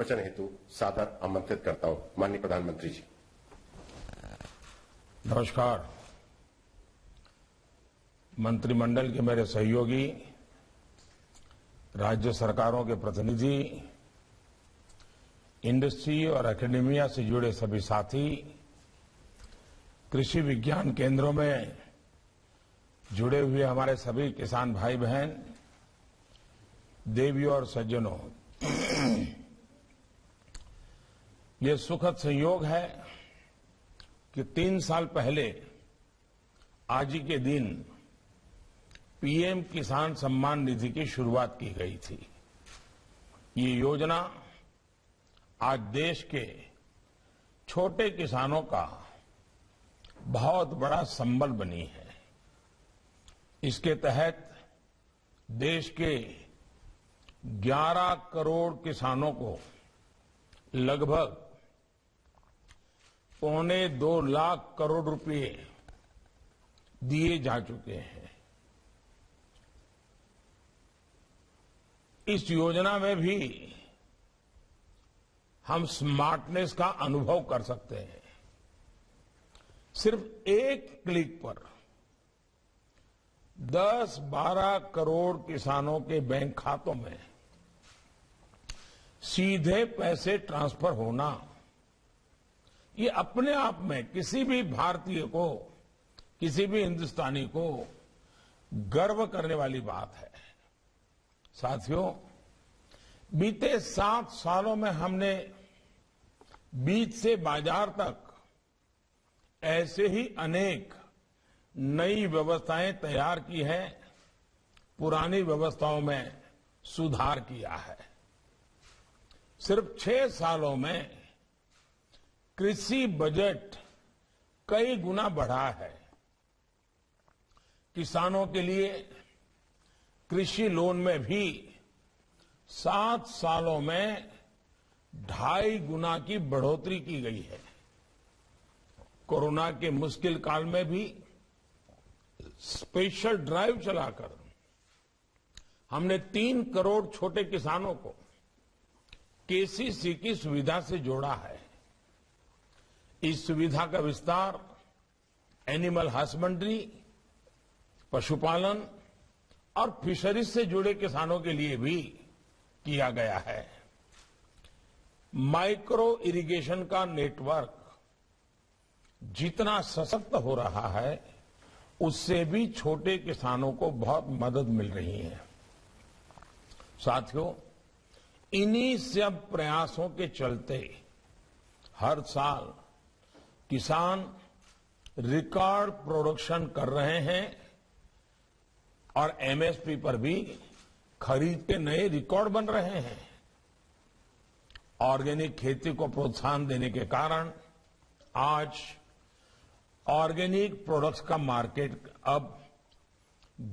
वचन हेतु सादर आमंत्रित करता हूं। माननीय प्रधानमंत्री जी। नमस्कार। मंत्रिमंडल के मेरे सहयोगी, राज्य सरकारों के प्रतिनिधि, इंडस्ट्री और एकेडेमिया से जुड़े सभी साथी, कृषि विज्ञान केंद्रों में जुड़े हुए हमारे सभी किसान भाई बहन, देवियों और सज्जनों, ये सुखद संयोग है कि 3 साल पहले आज ही के दिन पीएम किसान सम्मान निधि की शुरुआत की गई थी। ये योजना आज देश के छोटे किसानों का बहुत बड़ा संबल बनी है। इसके तहत देश के 11 करोड़ किसानों को लगभग 1.25 लाख करोड़ रुपए दिए जा चुके हैं। इस योजना में भी हम स्मार्टनेस का अनुभव कर सकते हैं। सिर्फ एक क्लिक पर 10-12 करोड़ किसानों के बैंक खातों में सीधे पैसे ट्रांसफर होना, ये अपने आप में किसी भी भारतीय को, किसी भी हिंदुस्तानी को गर्व करने वाली बात है। साथियों, बीते 7 सालों में हमने बीज से बाजार तक ऐसे ही अनेक नई व्यवस्थाएं तैयार की हैं, पुरानी व्यवस्थाओं में सुधार किया है। सिर्फ 6 सालों में कृषि बजट कई गुना बढ़ा है। किसानों के लिए कृषि लोन में भी 7 सालों में 2.5 गुना की बढ़ोतरी की गई है। कोरोना के मुश्किल काल में भी स्पेशल ड्राइव चलाकर हमने 3 करोड़ छोटे किसानों को केसीसी की सुविधा से जोड़ा है। इस सुविधा का विस्तार एनिमल हस्बेंड्री, पशुपालन और फिशरीज से जुड़े किसानों के लिए भी किया गया है। माइक्रो इरिगेशन का नेटवर्क जितना सशक्त हो रहा है, उससे भी छोटे किसानों को बहुत मदद मिल रही है। साथियों, इन्हीं सब प्रयासों के चलते हर साल किसान रिकॉर्ड प्रोडक्शन कर रहे हैं और एमएसपी पर भी खरीद के नए रिकॉर्ड बन रहे हैं। ऑर्गेनिक खेती को प्रोत्साहन देने के कारण आज ऑर्गेनिक प्रोडक्ट्स का मार्केट अब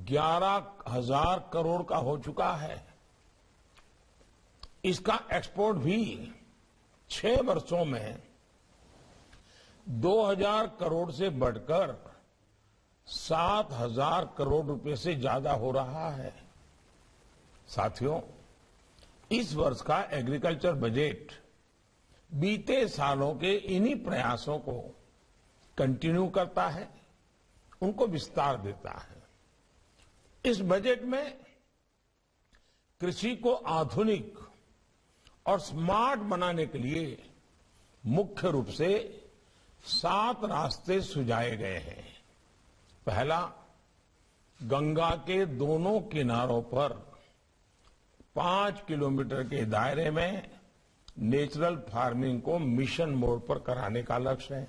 11,000 करोड़ का हो चुका है। इसका एक्सपोर्ट भी 6 वर्षों में 2,000 करोड़ से बढ़कर 7,000 करोड़ रुपए से ज्यादा हो रहा है। साथियों, इस वर्ष का एग्रीकल्चर बजट बीते सालों के इन्हीं प्रयासों को कंटिन्यू करता है, उनको विस्तार देता है। इस बजट में कृषि को आधुनिक और स्मार्ट बनाने के लिए मुख्य रूप से 7 रास्ते सुझाए गए हैं। पहला, गंगा के दोनों किनारों पर 5 किलोमीटर के दायरे में नेचुरल फार्मिंग को मिशन मोड पर कराने का लक्ष्य है।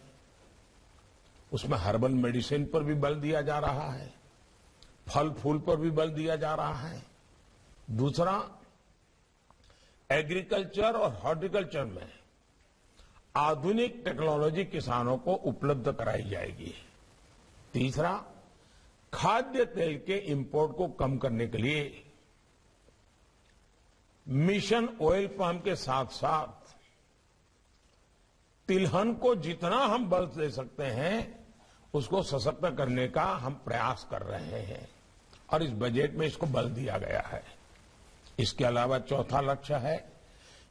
उसमें हर्बल मेडिसिन पर भी बल दिया जा रहा है, फल फूल पर भी बल दिया जा रहा है। दूसरा, एग्रीकल्चर और हॉर्टिकल्चर में आधुनिक टेक्नोलॉजी किसानों को उपलब्ध कराई जाएगी। तीसरा, खाद्य तेल के इंपोर्ट को कम करने के लिए मिशन ऑयल पाम के साथ साथ तिलहन को जितना हम बल दे सकते हैं, उसको सशक्त करने का हम प्रयास कर रहे हैं और इस बजट में इसको बल दिया गया है। इसके अलावा चौथा लक्ष्य है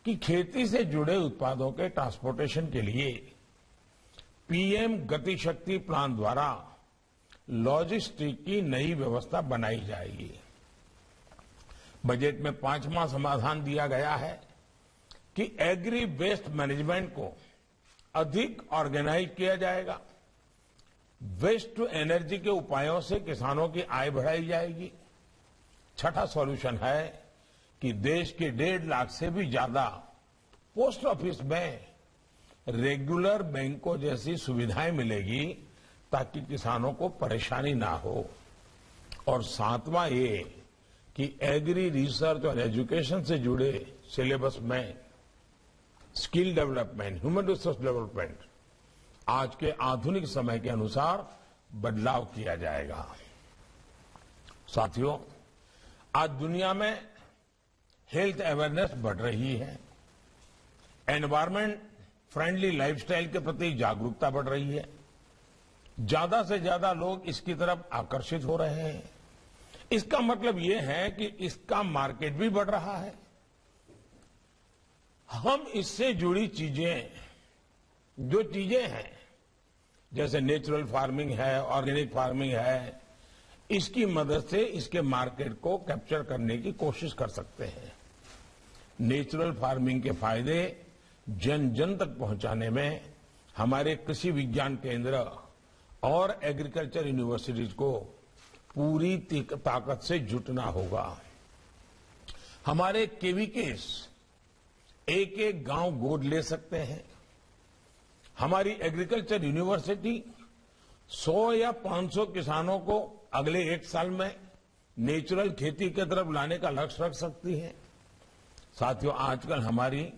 कि खेती से जुड़े उत्पादों के ट्रांसपोर्टेशन के लिए पीएम गति शक्ति प्लान द्वारा लॉजिस्टिक की नई व्यवस्था बनाई जाएगी। बजट में 5वां समाधान दिया गया है कि एग्री वेस्ट मैनेजमेंट को अधिक ऑर्गेनाइज किया जाएगा। वेस्ट टू एनर्जी के उपायों से किसानों की आय बढ़ाई जाएगी। छठा सॉल्यूशन है कि देश के 1.5 लाख से भी ज्यादा पोस्ट ऑफिस में रेगुलर बैंकों जैसी सुविधाएं मिलेगी ताकि किसानों को परेशानी ना हो। और 7वां ये कि एग्री रिसर्च और एजुकेशन से जुड़े सिलेबस में skill development, human resource development आज के आधुनिक समय के अनुसार बदलाव किया जाएगा। साथियों, आज दुनिया में हेल्थ अवेयरनेस बढ़ रही है, एनवायरमेंट फ्रेंडली लाइफस्टाइल के प्रति जागरूकता बढ़ रही है, ज्यादा से ज्यादा लोग इसकी तरफ आकर्षित हो रहे हैं। इसका मतलब ये है कि इसका मार्केट भी बढ़ रहा है। हम इससे जुड़ी चीजें, जो चीजें हैं जैसे नेचुरल फार्मिंग है, ऑर्गेनिक फार्मिंग है, इसकी मदद से इसके मार्केट को कैप्चर करने की कोशिश कर सकते हैं। नेचुरल फार्मिंग के फायदे जन जन तक पहुंचाने में हमारे कृषि विज्ञान केंद्र और एग्रीकल्चर यूनिवर्सिटीज को पूरी ताकत से जुटना होगा। हमारे केवीकेस एक एक गांव गोद ले सकते हैं। हमारी एग्रीकल्चर यूनिवर्सिटी 100 या 500 किसानों को अगले 1 साल में नेचुरल खेती की तरफ लाने का लक्ष्य रख सकती है। साथियों, आजकल हमारी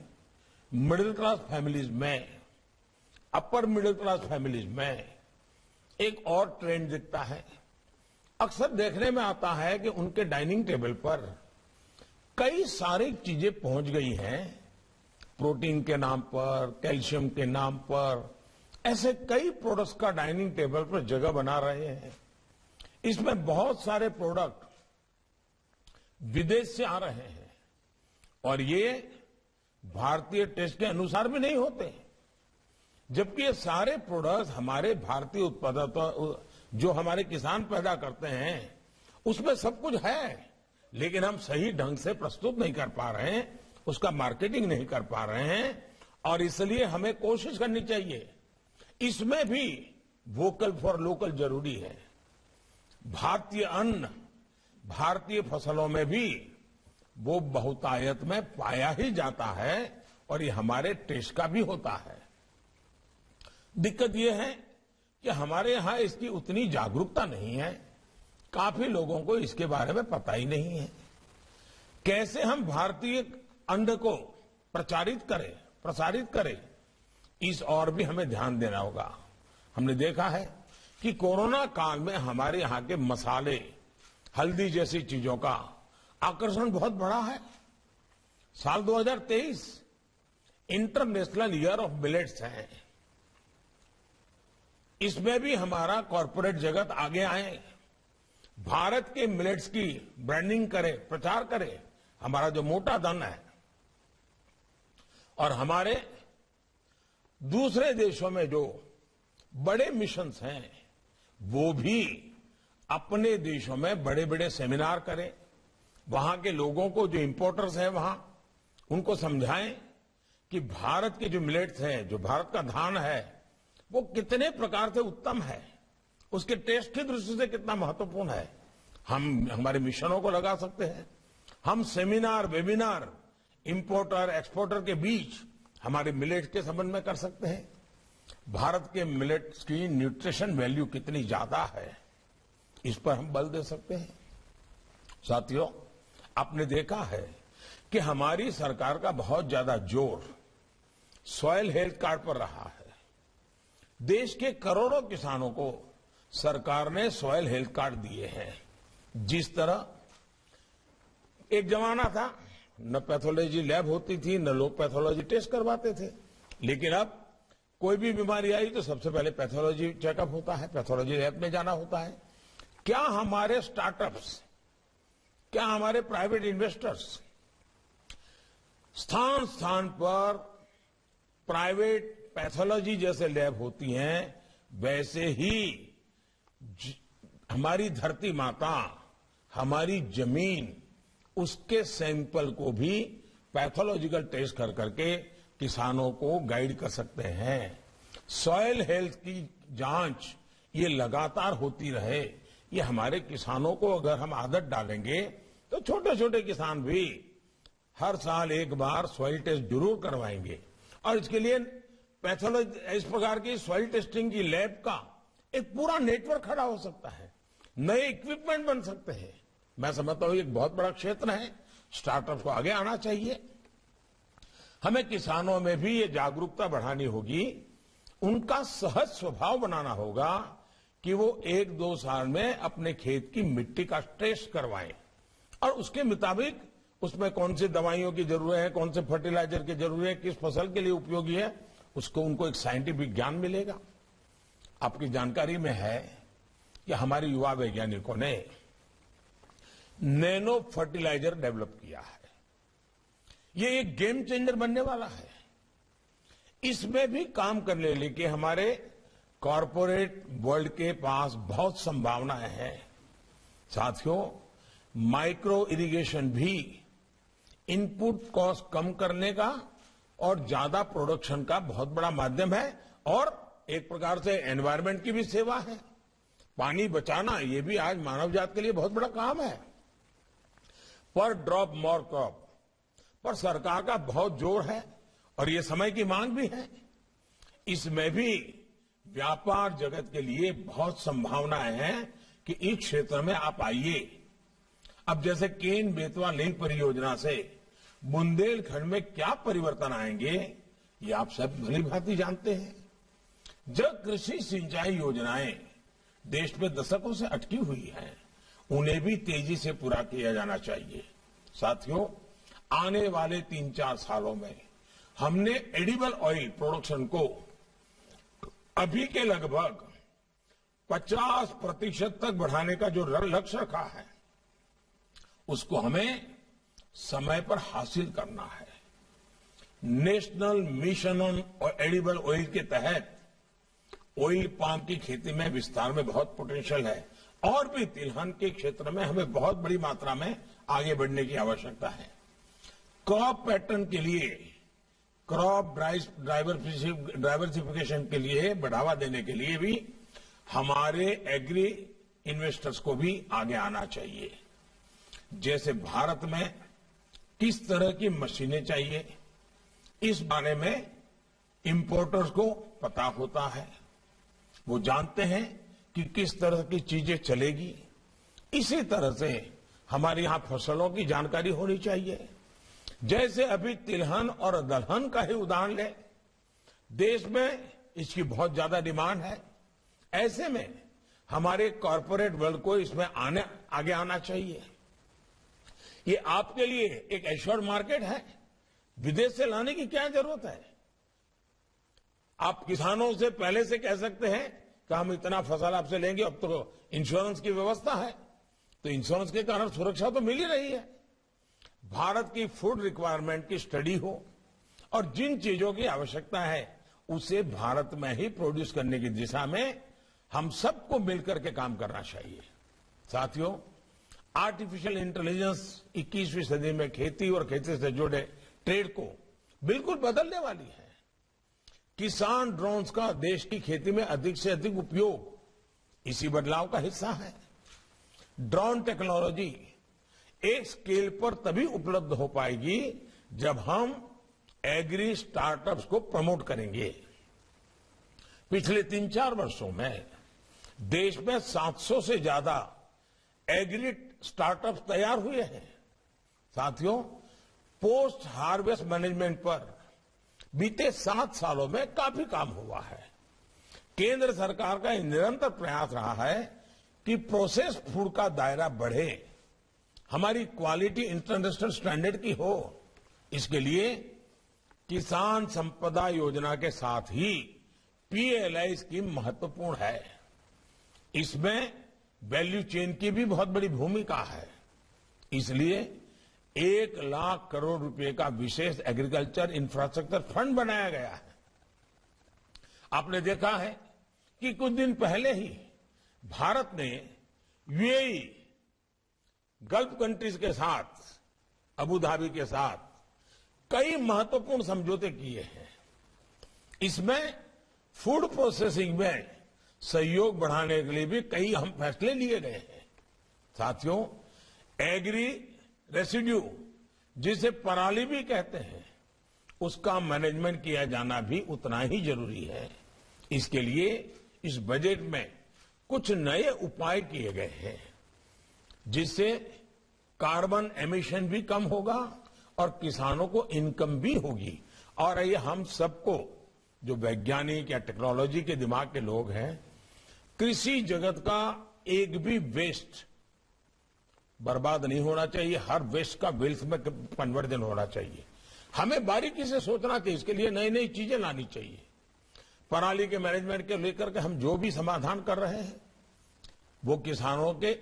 मिडिल क्लास फैमिलीज में, अपर मिडिल क्लास फैमिलीज में एक और ट्रेंड दिखता है। अक्सर देखने में आता है कि उनके डाइनिंग टेबल पर कई सारी चीजें पहुंच गई हैं। प्रोटीन के नाम पर, कैल्शियम के नाम पर, ऐसे कई प्रोडक्ट्स का डाइनिंग टेबल पर जगह बना रहे हैं। इसमें बहुत सारे प्रोडक्ट विदेश से आ रहे हैं और ये भारतीय टेस्ट के अनुसार भी नहीं होते, जबकि ये सारे प्रोडक्ट्स हमारे भारतीय उत्पादों जो हमारे किसान पैदा करते हैं उसमें सब कुछ है, लेकिन हम सही ढंग से प्रस्तुत नहीं कर पा रहे हैं, उसका मार्केटिंग नहीं कर पा रहे हैं। और इसलिए हमें कोशिश करनी चाहिए, इसमें भी वोकल फॉर लोकल जरूरी है। भारतीय अन्न, भारतीय फसलों में भी वो बहुतायत में पाया ही जाता है और ये हमारे टेस्ट का भी होता है। दिक्कत ये है कि हमारे यहां इसकी उतनी जागरूकता नहीं है, काफी लोगों को इसके बारे में पता ही नहीं है। कैसे हम भारतीय अन्न को प्रसारित करें, इस और भी हमें ध्यान देना होगा। हमने देखा है कि कोरोना काल में हमारे यहां के मसाले, हल्दी जैसी चीजों का आकर्षण बहुत बढ़ा है। साल 2023 इंटरनेशनल ईयर ऑफ मिलेट्स है। इसमें भी हमारा कॉरपोरेट जगत आगे आए, भारत के मिलेट्स की ब्रांडिंग करे, प्रचार करे, हमारा जो मोटा धन है। और हमारे दूसरे देशों में जो बड़े मिशंस हैं वो भी अपने देशों में बड़े बड़े सेमिनार करें, वहां के लोगों को, जो इंपोर्टर्स हैं वहां, उनको समझाएं कि भारत के जो मिलेट्स हैं, जो भारत का धान है, वो कितने प्रकार से उत्तम है, उसके टेस्ट की दृष्टि से कितना महत्वपूर्ण है। हम हमारे मिशनों को लगा सकते हैं। हम सेमिनार, वेबिनार इंपोर्टर एक्सपोर्टर के बीच हमारे मिलेट्स के संबंध में कर सकते हैं। भारत के मिलेट्स की न्यूट्रिशन वैल्यू कितनी ज्यादा है, इस पर हम बल दे सकते हैं। साथियों, आपने देखा है कि हमारी सरकार का बहुत ज्यादा जोर सॉइल हेल्थ कार्ड पर रहा है। देश के करोड़ों किसानों को सरकार ने सॉइल हेल्थ कार्ड दिए हैं। जिस तरह एक जमाना था, न पैथोलॉजी लैब होती थी, न लोग पैथोलॉजी टेस्ट करवाते थे, लेकिन अब कोई भी बीमारी आई तो सबसे पहले पैथोलॉजी चेकअप होता है, पैथोलॉजी लैब में जाना होता है। क्या हमारे स्टार्टअप्स, क्या हमारे प्राइवेट इन्वेस्टर्स स्थान स्थान पर प्राइवेट पैथोलॉजी जैसे लैब होती हैं, वैसे ही हमारी धरती माता, हमारी जमीन, उसके सैंपल को भी पैथोलॉजिकल टेस्ट कर करके किसानों को गाइड कर सकते हैं। सॉइल हेल्थ की जांच ये लगातार होती रहे, ये हमारे किसानों को अगर हम आदत डालेंगे तो छोटे छोटे किसान भी हर साल एक बार सॉइल टेस्ट जरूर करवाएंगे। और इसके लिए पैथोलॉजी, इस प्रकार की सॉइल टेस्टिंग की लैब का एक पूरा नेटवर्क खड़ा हो सकता है, नए इक्विपमेंट बन सकते हैं। मैं समझता हूं एक बहुत बड़ा क्षेत्र है, स्टार्टअप को आगे आना चाहिए। हमें किसानों में भी ये जागरूकता बढ़ानी होगी, उनका सहज स्वभाव बनाना होगा कि वो 1-2 साल में अपने खेत की मिट्टी का टेस्ट करवाएं और उसके मुताबिक उसमें कौन सी दवाइयों की जरूरत है, कौन से फर्टिलाइजर की जरूरत है, किस फसल के लिए उपयोगी है, उसको उनको एक साइंटिफिक ज्ञान मिलेगा। आपकी जानकारी में है कि हमारे युवा वैज्ञानिकों ने नैनो फर्टिलाइजर डेवलप किया है। ये एक गेम चेंजर बनने वाला है। इसमें भी काम करने के लिए हमारे कॉरपोरेट वर्ल्ड के पास बहुत संभावनाएं हैं। साथियों, माइक्रो इरिगेशन भी इनपुट कॉस्ट कम करने का और ज्यादा प्रोडक्शन का बहुत बड़ा माध्यम है और एक प्रकार से एनवायरमेंट की भी सेवा है। पानी बचाना ये भी आज मानव जात के लिए बहुत बड़ा काम है। पर ड्रॉप मोर क्रॉप पर सरकार का बहुत जोर है और ये समय की मांग भी है। इसमें भी व्यापार जगत के लिए बहुत संभावनाएं हैं कि इस क्षेत्र में आप आइए। अब जैसे केन बेतवा लिंक परियोजना से बुंदेलखंड में क्या परिवर्तन आएंगे, ये आप सब भली भांति जानते हैं। जब कृषि सिंचाई योजनाएं देश में दशकों से अटकी हुई हैं, उन्हें भी तेजी से पूरा किया जाना चाहिए। साथियों, आने वाले 3-4 सालों में हमने एडिबल ऑयल प्रोडक्शन को अभी के लगभग 50% तक बढ़ाने का जो लक्ष्य रखा है, उसको हमें समय पर हासिल करना है। National mission on edible oil के तहत ऑयल पाम की खेती में विस्तार में बहुत पोटेंशियल है और भी तिलहन के क्षेत्र में हमें बहुत बड़ी मात्रा में आगे बढ़ने की आवश्यकता है। क्रॉप पैटर्न के लिए, क्रॉप डाइवर्सिफिकेशन के लिए बढ़ावा देने के लिए भी हमारे एग्री इन्वेस्टर्स को भी आगे आना चाहिए। जैसे भारत में किस तरह की मशीनें चाहिए, इस बारे में इंपोर्टर्स को पता होता है। वो जानते हैं कि किस तरह की चीजें चलेगी। इसी तरह से हमारे यहां फसलों की जानकारी होनी चाहिए। जैसे अभी तिलहन और दलहन का ही उदाहरण लें, देश में इसकी बहुत ज्यादा डिमांड है। ऐसे में हमारे कॉरपोरेट वर्ल्ड को इसमें आगे आना चाहिए। ये आपके लिए एक एश्योर्ड मार्केट है, विदेश से लाने की क्या जरूरत है। आप किसानों से पहले से कह सकते हैं कि हम इतना फसल आपसे लेंगे, अब तो इंश्योरेंस की व्यवस्था है, तो इंश्योरेंस के कारण सुरक्षा तो मिल ही रही है। भारत की फूड रिक्वायरमेंट की स्टडी हो और जिन चीजों की आवश्यकता है उसे भारत में ही प्रोड्यूस करने की दिशा में हम सबको मिलकर के काम करना चाहिए। साथियों, आर्टिफिशियल इंटेलिजेंस 21वीं सदी में खेती और खेती से जुड़े ट्रेड को बिल्कुल बदलने वाली है। किसान ड्रोन्स का देश की खेती में अधिक से अधिक उपयोग इसी बदलाव का हिस्सा है। ड्रोन टेक्नोलॉजी एक स्केल पर तभी उपलब्ध हो पाएगी जब हम एग्री स्टार्टअप्स को प्रमोट करेंगे। पिछले 3-4 वर्षों में देश में 700 से ज्यादा एग्री स्टार्टअप्स तैयार हुए हैं। साथियों, पोस्ट हार्वेस्ट मैनेजमेंट पर बीते 7 सालों में काफी काम हुआ है। केंद्र सरकार का निरंतर प्रयास रहा है कि प्रोसेस फूड का दायरा बढ़े, हमारी क्वालिटी इंटरनेशनल स्टैंडर्ड की हो। इसके लिए किसान संपदा योजना के साथ ही पीएलआई स्कीम महत्वपूर्ण है। इसमें वैल्यू चेन की भी बहुत बड़ी भूमिका है। इसलिए 1,00,000 करोड़ रुपए का विशेष एग्रीकल्चर इंफ्रास्ट्रक्चर फंड बनाया गया है। आपने देखा है कि कुछ दिन पहले ही भारत ने यूएई, गल्फ कंट्रीज के साथ, अबू धाबी के साथ कई महत्वपूर्ण समझौते किए हैं। इसमें फूड प्रोसेसिंग में सहयोग बढ़ाने के लिए भी कई अहम फैसले लिए गए हैं। साथियों, एग्री रेसिड्यू, जिसे पराली भी कहते हैं, उसका मैनेजमेंट किया जाना भी उतना ही जरूरी है। इसके लिए इस बजट में कुछ नए उपाय किए गए हैं, जिससे कार्बन एमिशन भी कम होगा और किसानों को इनकम भी होगी। और ये हम सबको, जो वैज्ञानिक या टेक्नोलॉजी के दिमाग के लोग हैं, कृषि जगत का एक भी वेस्ट बर्बाद नहीं होना चाहिए। हर वेस्ट का वेल्थ में कन्वर्जन होना चाहिए। हमें बारीकी से सोचना चाहिए, इसके लिए नई नई चीजें लानी चाहिए। पराली के मैनेजमेंट के लेकर के हम जो भी समाधान कर रहे हैं, वो किसानों के,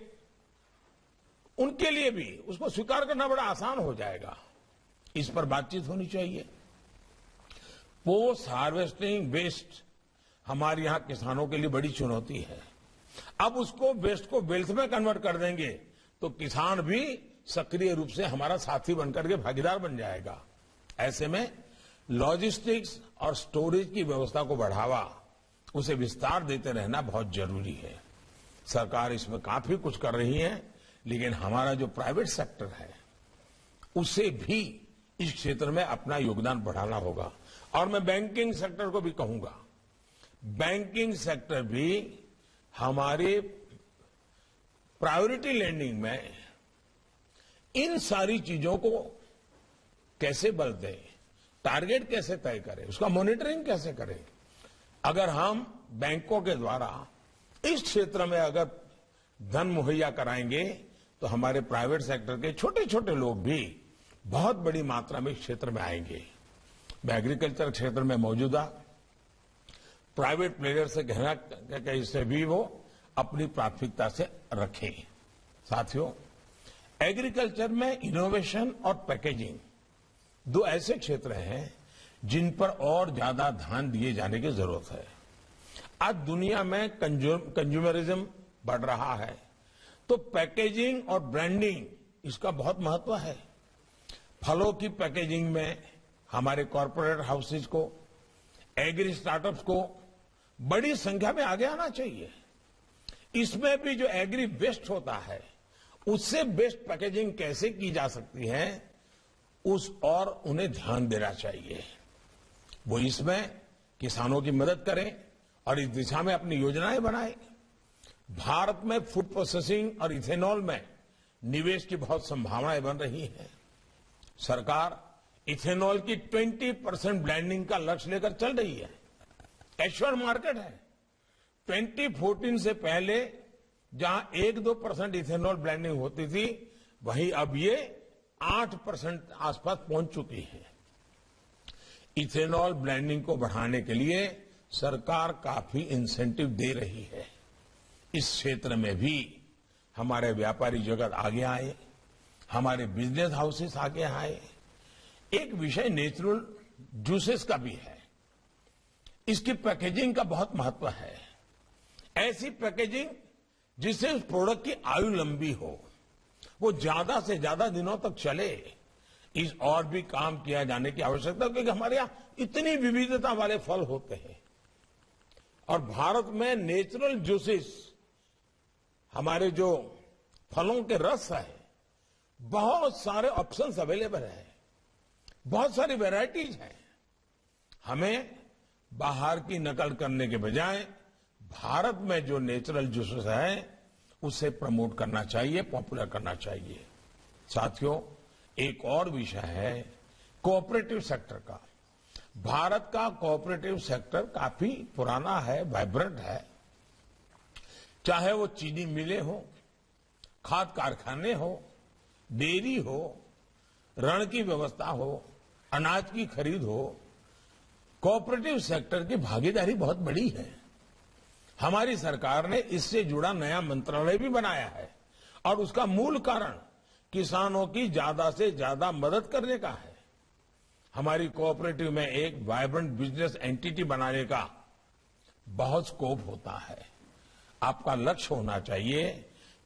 उनके लिए भी उसको स्वीकार करना बड़ा आसान हो जाएगा। इस पर बातचीत होनी चाहिए। पोस्ट हार्वेस्टिंग वेस्ट हमारे यहां किसानों के लिए बड़ी चुनौती है। अब उसको वेस्ट को वेल्थ में कन्वर्ट कर देंगे तो किसान भी सक्रिय रूप से हमारा साथी बनकर के भागीदार बन जाएगा। ऐसे में लॉजिस्टिक्स और स्टोरेज की व्यवस्था को बढ़ावा, उसे विस्तार देते रहना बहुत जरूरी है। सरकार इसमें काफी कुछ कर रही है, लेकिन हमारा जो प्राइवेट सेक्टर है, उसे भी इस क्षेत्र में अपना योगदान बढ़ाना होगा। और मैं बैंकिंग सेक्टर को भी कहूंगा, बैंकिंग सेक्टर भी हमारे प्रायोरिटी लैंडिंग में इन सारी चीजों को कैसे बल दें, टारगेट कैसे तय करें, उसका मॉनिटरिंग कैसे करें। अगर हम बैंकों के द्वारा इस क्षेत्र में अगर धन मुहैया कराएंगे तो हमारे प्राइवेट सेक्टर के छोटे छोटे लोग भी बहुत बड़ी मात्रा में इस क्षेत्र में आएंगे। मैं एग्रीकल्चर क्षेत्र में मौजूदा प्राइवेट प्लेयर से कहना कि इससे भी वो अपनी प्राथमिकता से रखें। साथियों, एग्रीकल्चर में इनोवेशन और पैकेजिंग दो ऐसे क्षेत्र हैं जिन पर और ज्यादा ध्यान दिए जाने की जरूरत है। आज दुनिया में कंज्यूमरिज्म बढ़ रहा है, तो पैकेजिंग और ब्रांडिंग इसका बहुत महत्व है। फलों की पैकेजिंग में हमारे कॉरपोरेट हाउसेज को, एग्री स्टार्टअप्स को बड़ी संख्या में आगे आना चाहिए। इसमें भी जो एग्री वेस्ट होता है, उससे बेस्ट पैकेजिंग कैसे की जा सकती है, उस और उन्हें ध्यान देना चाहिए। वो इसमें किसानों की मदद करें और इस दिशा में अपनी योजनाएं बनाएं। भारत में फूड प्रोसेसिंग और इथेनॉल में निवेश की बहुत संभावनाएं बन रही हैं। सरकार इथेनॉल की 20% ब्लेंडिंग का लक्ष्य लेकर चल रही है। एश्योर मार्केट है। 2014 से पहले जहां 1-2% इथेनॉल ब्लेंडिंग होती थी, वहीं अब ये 8% आसपास पहुंच चुकी है। इथेनॉल ब्लेंडिंग को बढ़ाने के लिए सरकार काफी इंसेंटिव दे रही है। इस क्षेत्र में भी हमारे व्यापारी जगत आगे आए, हमारे बिजनेस हाउसेस आगे आए। एक विषय नेचुरल जूसेस का भी है। इसकी पैकेजिंग का बहुत महत्व है। ऐसी पैकेजिंग जिससे उस प्रोडक्ट की आयु लंबी हो, वो ज्यादा से ज्यादा दिनों तक चले। इस और भी काम किया जाने की आवश्यकता, क्योंकि हमारे यहां इतनी विविधता वाले फल होते हैं। और भारत में नेचुरल जूसेस, हमारे जो फलों के रस है, बहुत सारे ऑप्शंस अवेलेबल है, बहुत सारी वैरायटीज हैं। हमें बाहर की नकल करने के बजाय भारत में जो नेचुरल जूसेस है, उसे प्रमोट करना चाहिए, पॉपुलर करना चाहिए। साथियों, एक और विषय है कोऑपरेटिव सेक्टर का। भारत का कोऑपरेटिव सेक्टर काफी पुराना है, वाइब्रेंट है। चाहे वो चीनी मिलें हो, खाद कारखाने हो, डेयरी हो, ऋण की व्यवस्था हो, अनाज की खरीद हो, कोऑपरेटिव सेक्टर की भागीदारी बहुत बड़ी है। हमारी सरकार ने इससे जुड़ा नया मंत्रालय भी बनाया है और उसका मूल कारण किसानों की ज्यादा से ज्यादा मदद करने का है। हमारी कोऑपरेटिव में एक वाइब्रेंट बिजनेस एंटिटी बनाने का बहुत स्कोप होता है। आपका लक्ष्य होना चाहिए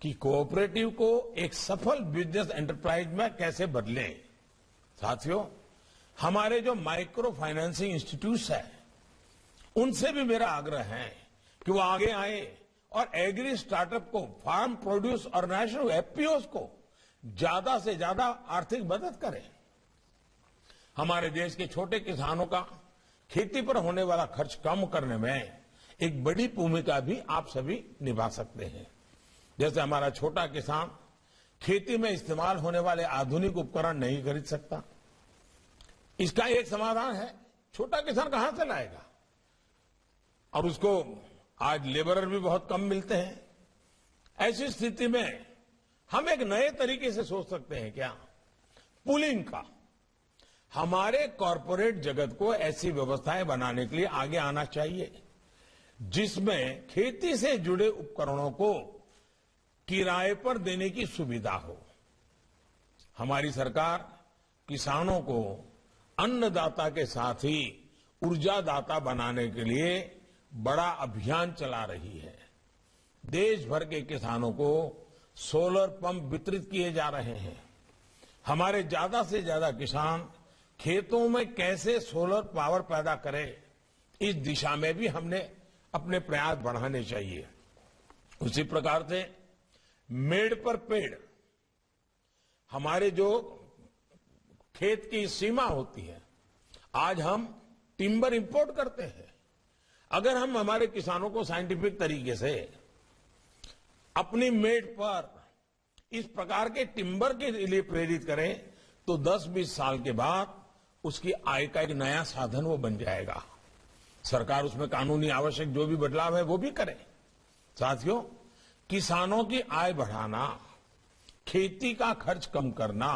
कि कोऑपरेटिव को एक सफल बिजनेस एंटरप्राइज में कैसे बदले। साथियों, हमारे जो माइक्रो फाइनेंसिंग इंस्टीट्यूट्स है, उनसे भी मेरा आग्रह है कि वो आगे आए और एग्री स्टार्टअप को, फार्म प्रोड्यूस ऑर्गेनाइजेशन, एफपीओस को ज्यादा से ज्यादा आर्थिक मदद करें। हमारे देश के छोटे किसानों का खेती पर होने वाला खर्च कम करने में एक बड़ी भूमिका भी आप सभी निभा सकते हैं। जैसे हमारा छोटा किसान खेती में इस्तेमाल होने वाले आधुनिक उपकरण नहीं खरीद सकता, इसका एक समाधान है। छोटा किसान कहां से लाएगा? और उसको आज लेबरर भी बहुत कम मिलते हैं। ऐसी स्थिति में हम एक नए तरीके से सोच सकते हैं क्या? पूलिंग का। हमारे कॉरपोरेट जगत को ऐसी व्यवस्थाएं बनाने के लिए आगे आना चाहिए जिसमें खेती से जुड़े उपकरणों को किराए पर देने की सुविधा हो। हमारी सरकार किसानों को अन्नदाता के साथ ही ऊर्जादाता बनाने के लिए बड़ा अभियान चला रही है। देश भर के किसानों को सोलर पंप वितरित किए जा रहे हैं। हमारे ज्यादा से ज्यादा किसान खेतों में कैसे सोलर पावर पैदा करें, इस दिशा में भी हमने अपने प्रयास बढ़ाने चाहिए। उसी प्रकार से मेड़ पर पेड़, हमारे जो खेत की सीमा होती है, आज हम टिम्बर इंपोर्ट करते हैं। अगर हम हमारे किसानों को साइंटिफिक तरीके से अपनी मेड़ पर इस प्रकार के टिम्बर के लिए प्रेरित करें तो 10-20 साल के बाद उसकी आय का एक नया साधन वो बन जाएगा। सरकार उसमें कानूनी आवश्यक जो भी बदलाव है वो भी करे। साथियों, किसानों की आय बढ़ाना, खेती का खर्च कम करना,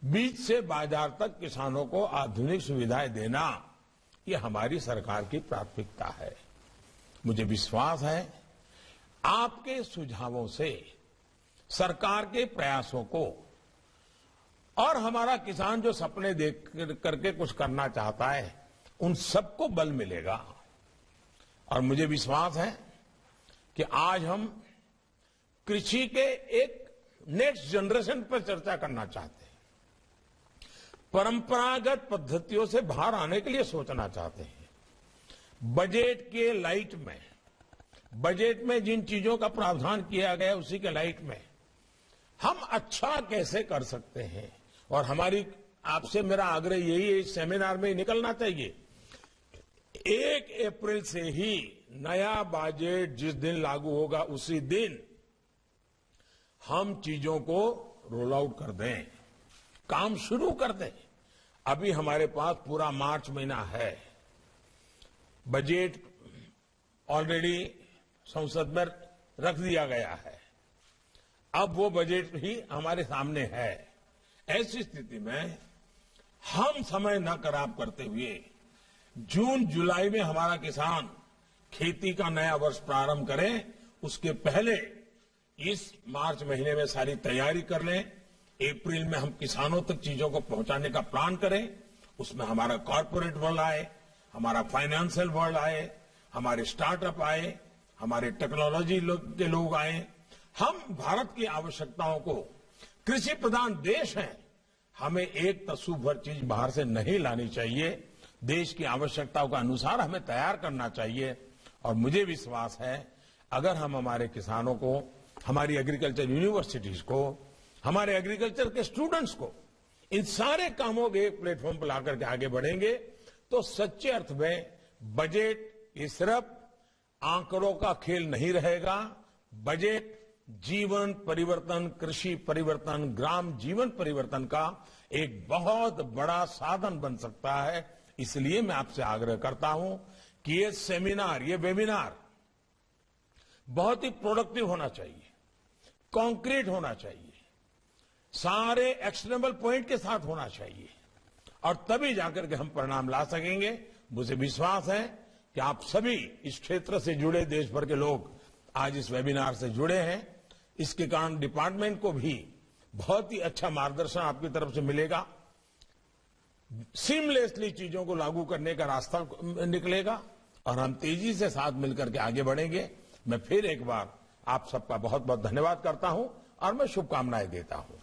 बीज से बाजार तक किसानों को आधुनिक सुविधाएं देना, ये हमारी सरकार की प्राथमिकता है। मुझे विश्वास है आपके सुझावों से सरकार के प्रयासों को और हमारा किसान जो सपने देख करके कुछ करना चाहता है, उन सबको बल मिलेगा। और मुझे विश्वास है कि आज हम कृषि के एक नेक्स्ट जनरेशन पर चर्चा करना चाहते हैं, परंपरागत पद्धतियों से बाहर आने के लिए सोचना चाहते हैं। बजट में जिन चीजों का प्रावधान किया गया उसी के लाइट में हम अच्छा कैसे कर सकते हैं। और हमारी आपसे मेरा आग्रह यही है, इस सेमिनार में निकलना चाहिए। 1 अप्रैल से ही नया बजट जिस दिन लागू होगा उसी दिन हम चीजों को रोल आउट कर दें, काम शुरू कर दें। अभी हमारे पास पूरा मार्च महीना है, बजट ऑलरेडी संसद में रख दिया गया है, अब वो बजट ही हमारे सामने है। ऐसी स्थिति में हम समय न खराब करते हुए जून जुलाई में हमारा किसान खेती का नया वर्ष प्रारंभ करे, उसके पहले इस मार्च महीने में सारी तैयारी कर लें। अप्रैल में हम किसानों तक चीजों को पहुंचाने का प्लान करें। उसमें हमारा कॉर्पोरेट वर्ल्ड आए, हमारा फाइनेंशियल वर्ल्ड आए, हमारे स्टार्टअप आए, हमारे टेक्नोलॉजी के लोग आए। हम भारत की आवश्यकताओं को, कृषि प्रधान देश है, हमें एक तस्सु भर चीज बाहर से नहीं लानी चाहिए। देश की आवश्यकताओं के अनुसार हमें तैयार करना चाहिए। और मुझे विश्वास है अगर हम हमारे किसानों को, हमारी एग्रीकल्चर यूनिवर्सिटीज को, हमारे एग्रीकल्चर के स्टूडेंट्स को इन सारे कामों के एक प्लेटफॉर्म पर लाकर के आगे बढ़ेंगे तो सच्चे अर्थ में बजट ये सिर्फ आंकड़ों का खेल नहीं रहेगा। बजट जीवन परिवर्तन, कृषि परिवर्तन, ग्राम जीवन परिवर्तन का एक बहुत बड़ा साधन बन सकता है। इसलिए मैं आपसे आग्रह करता हूं कि ये सेमिनार, ये वेबिनार बहुत ही प्रोडक्टिव होना चाहिए, कॉन्क्रीट होना चाहिए, सारे एक्शनेबल पॉइंट के साथ होना चाहिए और तभी जाकर के हम परिणाम ला सकेंगे। मुझे विश्वास है कि आप सभी इस क्षेत्र से जुड़े देश भर के लोग आज इस वेबिनार से जुड़े हैं। इसके कारण डिपार्टमेंट को भी बहुत ही अच्छा मार्गदर्शन आपकी तरफ से मिलेगा, सीमलेसली चीजों को लागू करने का रास्ता निकलेगा और हम तेजी से साथ मिलकर के आगे बढ़ेंगे। मैं फिर एक बार आप सबका बहुत बहुत धन्यवाद करता हूं और मैं शुभकामनाएं देता हूं।